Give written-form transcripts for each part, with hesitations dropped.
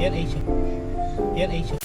AirAsia. AirAsia.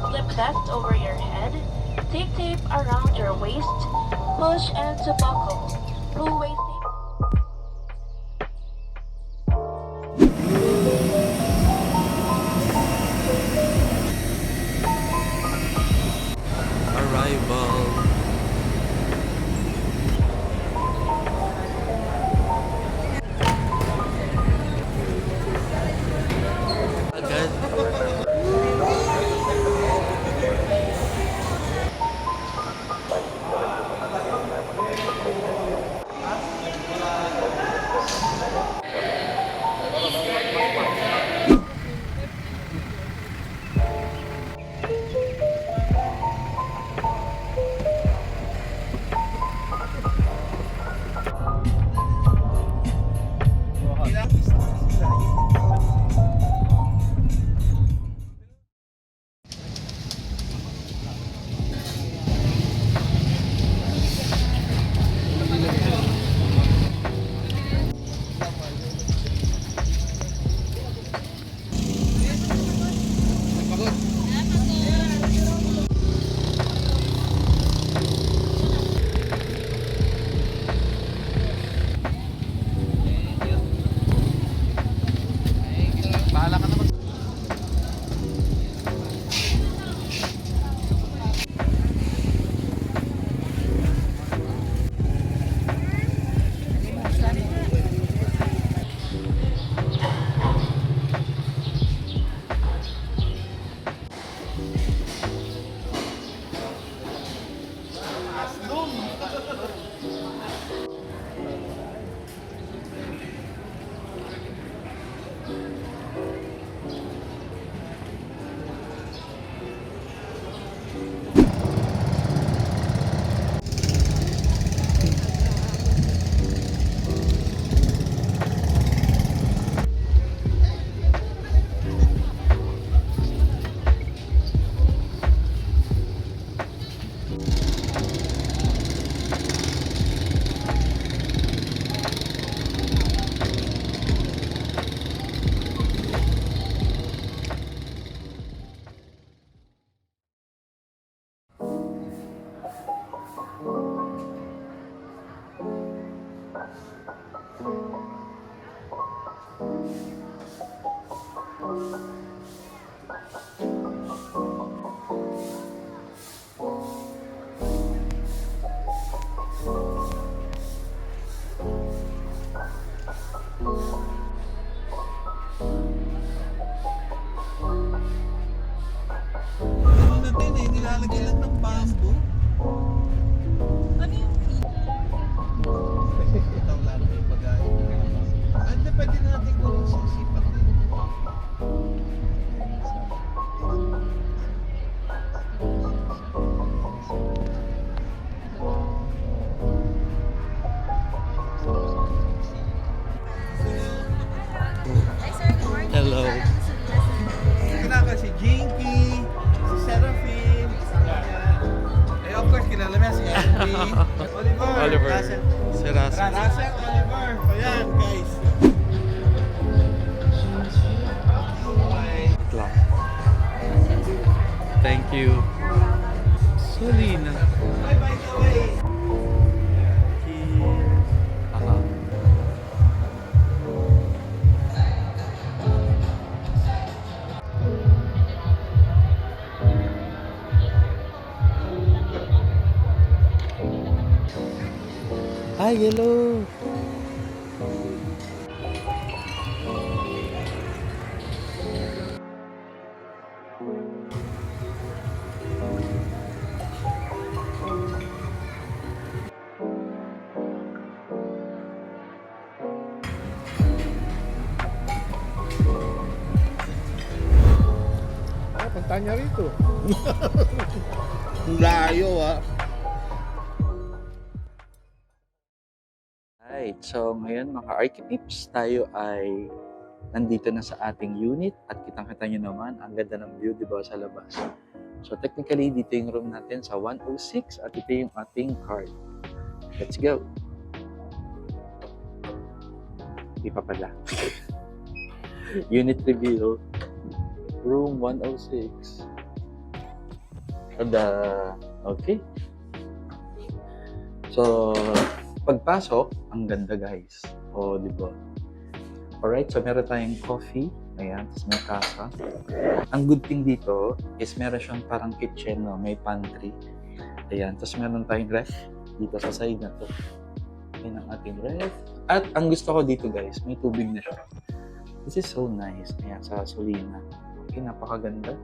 Flip vest over your head. Take tape around your waist. Push and to buckle. Pull waist tape. Arrival. Agad. Nilalagay lang ng bamboo. Ano yung Ito ang lalo yung pag-ain. Hindi, pwede na natin kunin sa sipat din. Hello. Kinaka si Jinky, si Seraphine, eh of course kilala mo yan, si Andy, Oliver. Russell. Si Russell. Russell, Oliver. Ayan guys. Wait lang. Thank you. Solina. Bye by the way. Aha. Ay, hello! Punta niya rito. Ang layo ah. Alright, so ngayon mga Archipips, tayo ay nandito na sa ating unit at kitang-kita nyo naman ang ganda ng view, di ba, sa labas. So technically, dito yung room natin sa 106 at ito yung ating card. Let's go! Hindi pa pala. Unit reveal, room 106. Tada! Okay. So, pagpasok, ang ganda guys. O, di ba? Alright, so meron tayong coffee. Ayan, tapos may kasa. Ang good thing dito is meron siyang parang kitchen, no? May pantry. Ayan, tapos meron tayong ref dito sa side na to. Ayan ang ating ref. At ang gusto ko dito guys, may tubig na siya. This is so nice. Ayan, sa Solina. Okay, napakaganda.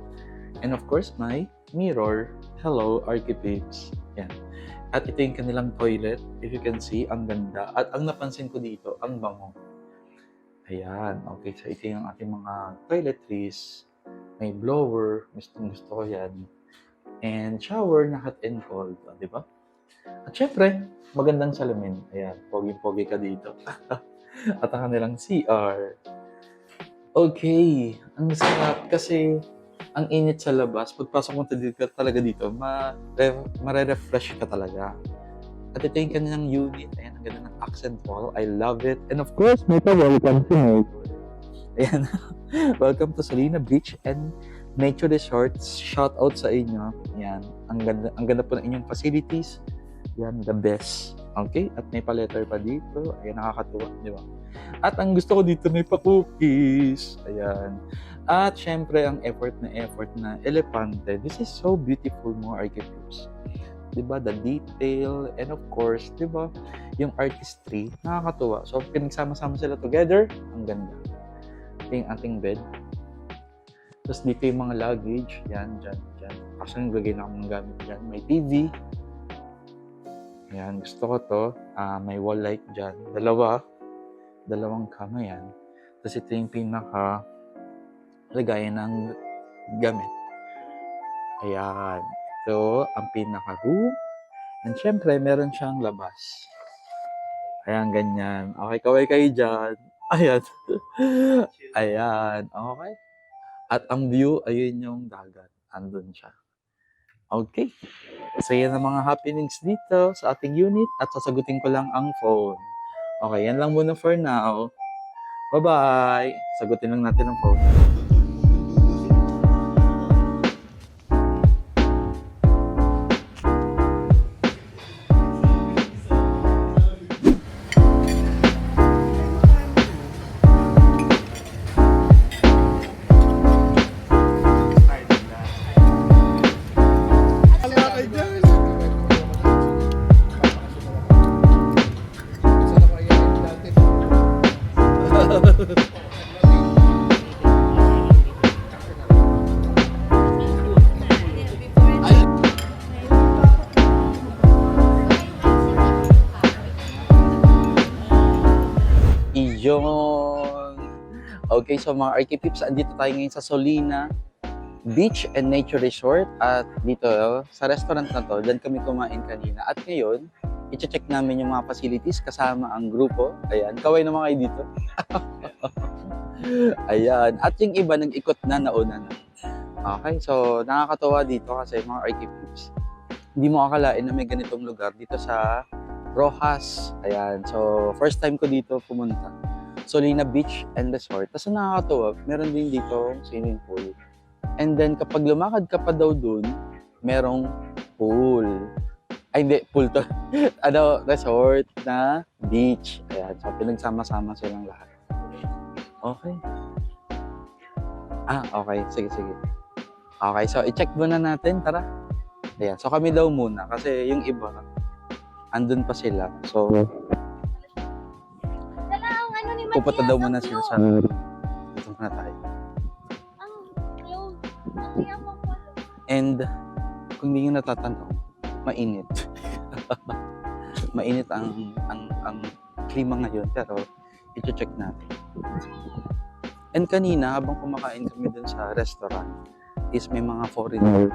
And of course, my mirror. Hello, Archipips. Ayan. At ito yung kanilang toilet. If you can see, ang ganda. At ang napansin ko dito, ang bango. Ayan. Okay, so ito yung ating mga toiletries. May blower. Gusto ko yan. And shower na hot and cold. Di ba? At syempre, magandang salamin. Ayan, pogi-pogi ka dito. At ang kanilang CR. Okay. Ang sarap kasi ang init sa labas. Pagpasok mo talaga dito, mare-refresh ka talaga. At ito yung kanilang unit. Ayan, ang ganda ng accent wall. I love it. And of course, may pa-welcome to Ayan. Welcome to Solina Beach and Nature Resort. Shout out sa inyo. Ayan. Ang ganda po ng inyong facilities. Yan, the best. Okay? At may pa-letter pa dito. Ayan, nakakatuwa. Di ba? At ang gusto ko dito, may pa-cookies. Ayan. At syempre, ang effort na elepante. This is so beautiful, mga Archipips. Diba? The detail. And of course, diba? Yung artistry. Nakakatuwa. So, pinagsama-sama sila together. Ang ganda. Ito yung ating bed. Tapos dito yung mga luggage. Yan, dyan. Kasi naglagay na akong gamit dyan. May TV. Yan. Gusto ko to. May wall light dyan. Dalawang kama yan. Tapos ito yung pinaka lagayan ng gamit. Ayan. Ito ang pinaka-room. And syempre, meron siyang labas. Ayan, ganyan. Okay, kaway kayo dyan. Ayan. Ayan. Okay. At ang view, ayun yung dagat. Andun siya. Okay. So, yan ang mga happenings dito sa ating unit at sasagutin ko lang ang phone. Okay, yan lang muna for now. Bye-bye! Sagutin lang natin ang phone. Iyon. Okay, so mga Archipips, andito tayo ngayon sa Solina Beach and Nature Resort. At dito, sa restaurant na to, dyan kami kumain kanina. At ngayon, i-check namin yung mga facilities kasama ang grupo. Ayan, kaway naman kayo dito. Ayan. At yung iba, nag-ikot na, nauna na. Okay, so nakakatawa dito kasi mga Archipips, hindi mo akalain na may ganitong lugar dito sa Rojas. Ayan, so first time ko dito pumunta. Solina Beach and Resort. Tapos nakakatawa, meron din dito swimming pool. And then kapag lumakad ka pa daw dun, merong pool. Ay hindi, pool to. Resort na beach. Ayan, so pinagsama-sama silang lahat. Okay. Okay. Sige. Okay, so i-check muna natin. Tara. Ayan, so kami daw muna kasi yung iba, andun pa sila. So, Pupunta daw muna sila sa dito muna tayo. And kung hindi nyo natatanong, mainit. Mainit ang klima ngayon, pero i-check natin. And kanina, habang kumakain kami dun sa restaurant, is may mga foreigner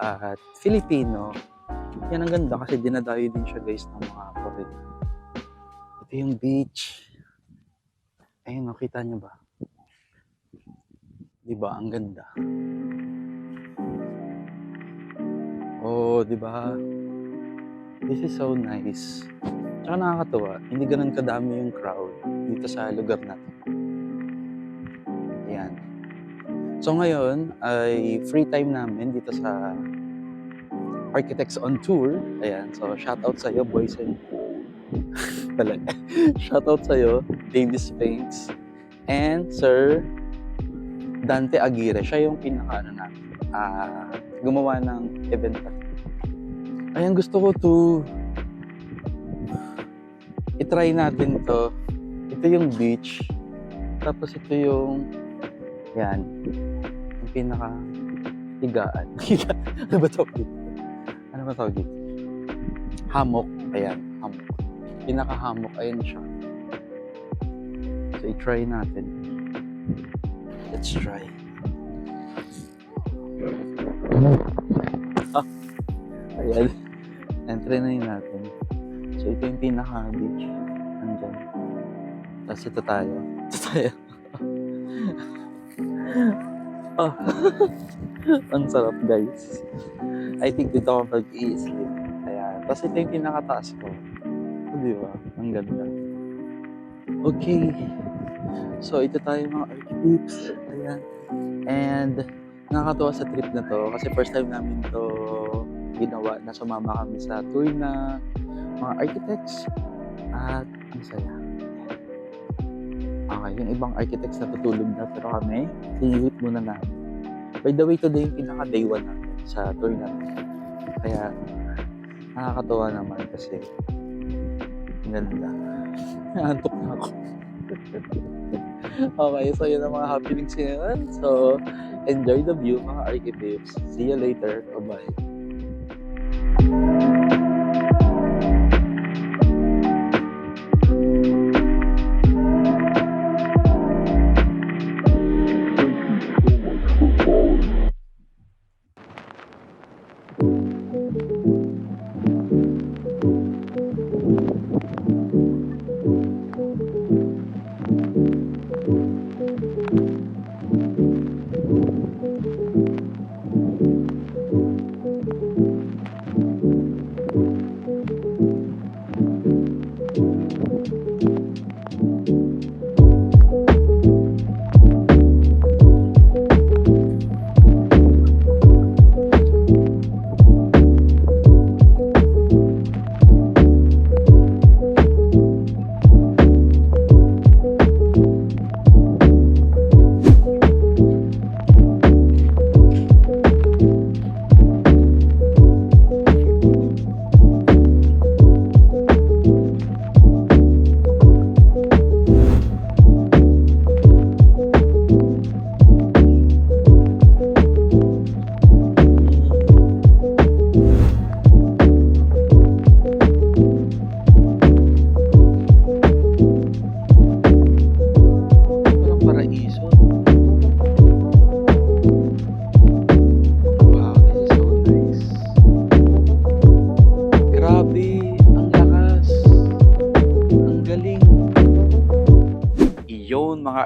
at Filipino. Yan ang ganda kasi dinadayo din siya guys ng mga foreigner. Ito yung beach. Ayun, nakita niyo ba? Diba? Ang ganda. Oh, diba? This is so nice. Tsaka nakakatuwa, hindi ganun kadami yung crowd dito sa lugar natin. Ayan. So ngayon ay free time namin dito sa Architects on Tour. Ayan, so shoutout sa'yo, boys and talaga. Shoutout sa'yo, Davis Paints and Sir Dante Aguirre. Siya yung pinaka namin, gumawa ng event. Ayan, gusto ko to i-try natin to. Ito yung beach. Tapos ito yung yan. Yung pinaka higaan. Ano ba tawag dito? Ano ba tawag dito? Hammock. Ayan, hammock. Pinaka-hammock. Ayan siya. So, i-try natin. Let's try. Ayan. Entry na yun natin. So, ito yung pinaka-beach. Andyan. Tapos ito tayo. Ito tayo. Oh. Ang sarap, guys. I think dito ako pag-i-sleep. Ayan. Tapos ito yung pinakataas ko. Oh, di ba? Ang ganda. Okay. So, ito tayo mga architects. Ayan. And, nakakatuwa sa trip na to kasi first time namin to ginawa na sumama kami sa tour na mga architects at ang saya. Okay, yung ibang architects na tutulog na pero kami, sinigit muna namin. By the way, today yung pinaka day 1 namin sa tour natin. Kaya nakakatuwa naman kasi ganda. Antok na ako. Okay, so yun ang mga happenings ngayon. So, enjoy the view mga architects. See you later. Bye-bye.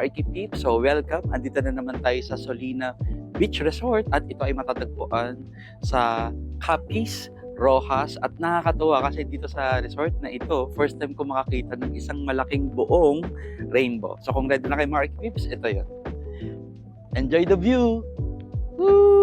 Architects. So welcome, andito na naman tayo sa Solina Beach Resort at ito ay matatagpuan sa Capiz, Roxas at nakakatuwa kasi dito sa resort na ito, first time ko makakita ng isang malaking buong rainbow. So kung ready na kayo mga Architects, ito yun. Enjoy the view! Woo!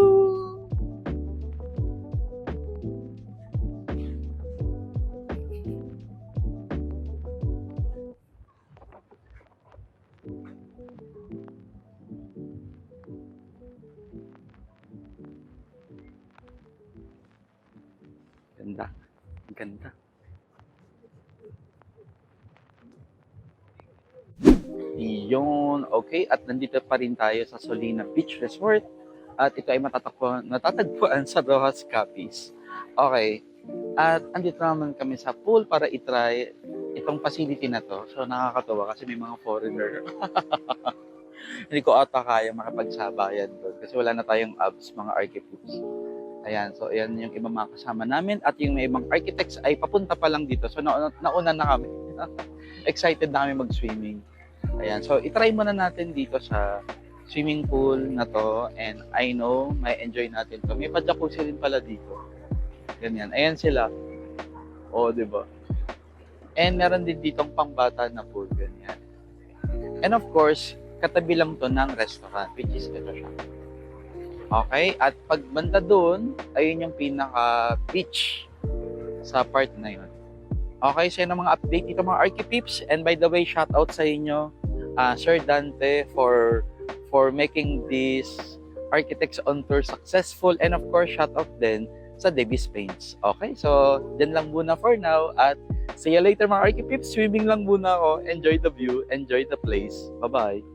Ganda. Ganda. Iyon, okay. At nandito pa rin tayo sa Solina Beach Resort. At ito ay natatagpuan sa Rojas Capiz. Okay. At andito naman kami sa pool para itry itong facility na to. So nakakatawa kasi may mga foreigner. Hindi ko ata kaya makapagsabayan doon kasi wala na tayong abs, mga architects. Ayan, so ayan yung ibang mga kasama namin at yung may ibang architects ay papunta pa lang dito. So nauna na kami. Excited na kami mag-swimming. Ayan, so itry muna natin dito sa swimming pool na to and I know may enjoy natin to. May pa-jacuzzi rin pala dito. Ganyan. Ayan sila. O, di ba? And meron din ditong pangbata na pool. Ganyan. And of course, katabi lang to ng restaurant, which is ito siya. Okay? At pag banda doon, ayun yung pinaka-beach sa part na yun. Okay? So, yun ang mga update dito mga Archipeeps. And by the way, shout out sa inyo, Sir Dante, for making this Architects on Tour successful. And of course, shout out din sa Davis Paints. Okay? So, dyan lang muna for now. At see you later mga Archipeeps. Swimming lang muna ako. Enjoy the view. Enjoy the place. Bye-bye.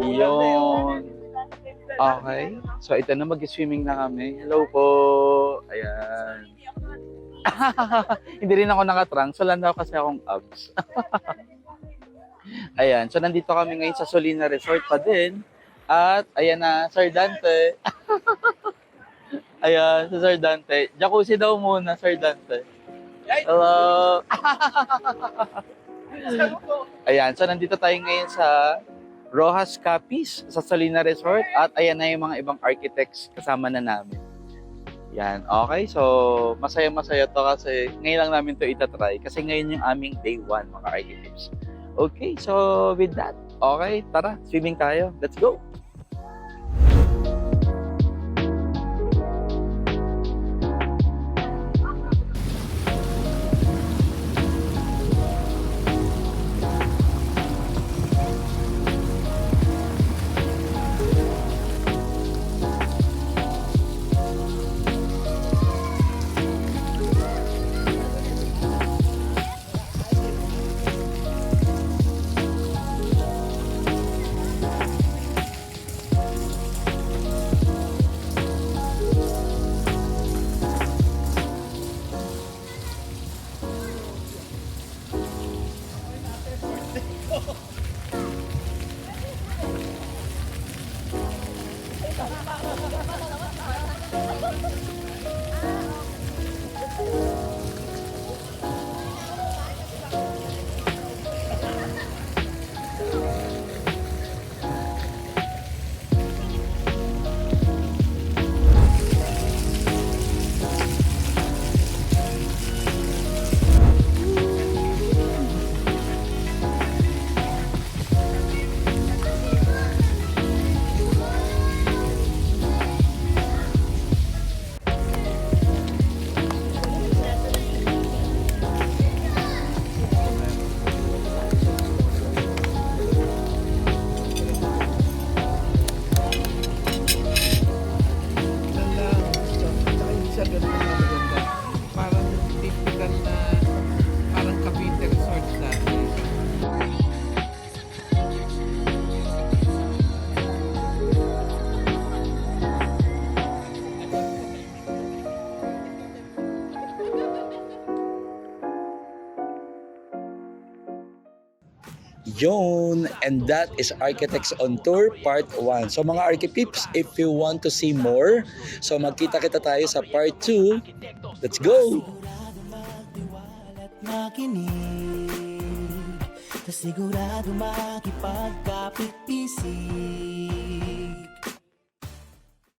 Yun. Okay. So, ito na mag-swimming na kami. Hello po. Ayan. Hindi rin ako nakatrunk. So, lang daw kasi akong abs. Ayan. So, nandito kami ngayon sa Solina Resort pa din. At, ayan na, Sir Dante. Ayan, si Sir Dante. Jacuzzi daw muna, Sir Dante. Hello. Ayan. So, nandito tayo ngayon sa Rojas Capiz sa Solina Resort at ayan na yung mga ibang architects kasama na namin. Yan, okay. So, masaya-masaya to kasi ngayon lang namin to itatry kasi ngayon yung aming day 1 mga architects. Okay, so with that, okay, tara, swimming tayo. Let's go! Yun, and that is Architects on Tour Part 1. So mga Archipeeps, if you want to see more, so magkita-kita tayo sa Part 2. Let's go! Sigurado makipagkapit-pisig